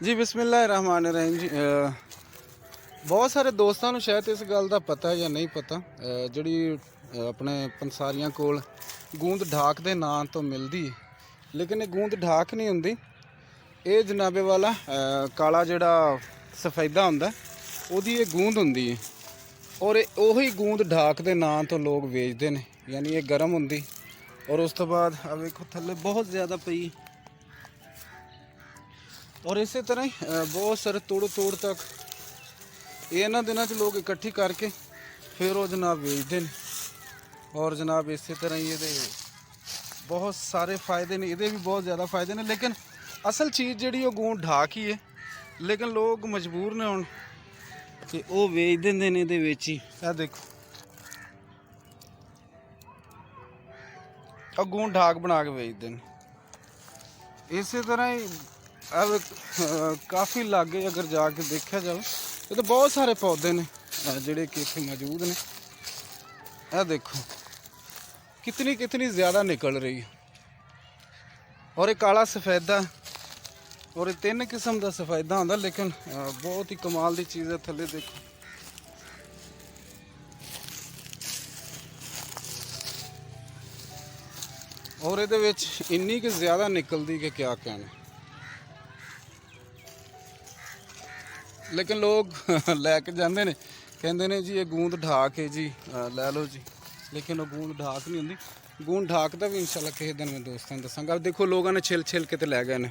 जी बिस्मिल्लाहिर्रहमानिर्रहीम जी। बहुत सारे दोस्तों को शायद इस गल का पता या नहीं पता, जी अपने पंसारियां कोल गूंद ढाक के नाम तो मिलती है, लेकिन ये गूंद ढाक नहीं होंगी। ये जनाबे वाला काला जड़ा सफेदा होंदा ओदी ये गूंद होंदी है और उही गूंद ढाक के नाम तो लोग बेचते हैं। यानी ये गर्म होंगी और उस तो बाद वेखो थले बहुत ज़्यादा पई और इस तरह ही बहुत सारे तोड़ तक ये इन्होंने दिनों लोग इकट्ठी करके फिर वो जनाब बेचते हैं। और जनाब इस तरह ही ये बहुत सारे फ़ायदे ने, ये भी बहुत ज़्यादा फ़ायदे ने, लेकिन असल चीज़ जी वो गूंद ढाक ही है। लेकिन लोग मजबूर ने हुण कि वो बेच देंगे ने ये ही। आ देखो और गूंद ढाक बना के बेचते हैं। इस तरह ही अब काफ़ी लागे अगर जाके देखा जाए ये तो बहुत सारे पौधे ने जोड़े कि इतने मौजूद ने। यह देखो कितनी कितनी ज़्यादा निकल रही है। और ये काला सफेदा और ये 3 किस्म का सफेदा होंदा, लेकिन बहुत ही कमाल की चीज़ है। थले देखो और ये इन्नी कि ज़्यादा निकलती कि क्या कहना। लेकिन लोग लैके जाते हैं, कहते हैं जी ये गूंद ढाक है जी, लै लो जी। लेकिन वो गूंद ढाक नहीं होंगी। गूंद ढाक का भी इंशाल्लाह किसी दिन मैं दोस्तों दसांगा। देखो लोगों ने छिल छिल के तो लै गए ने।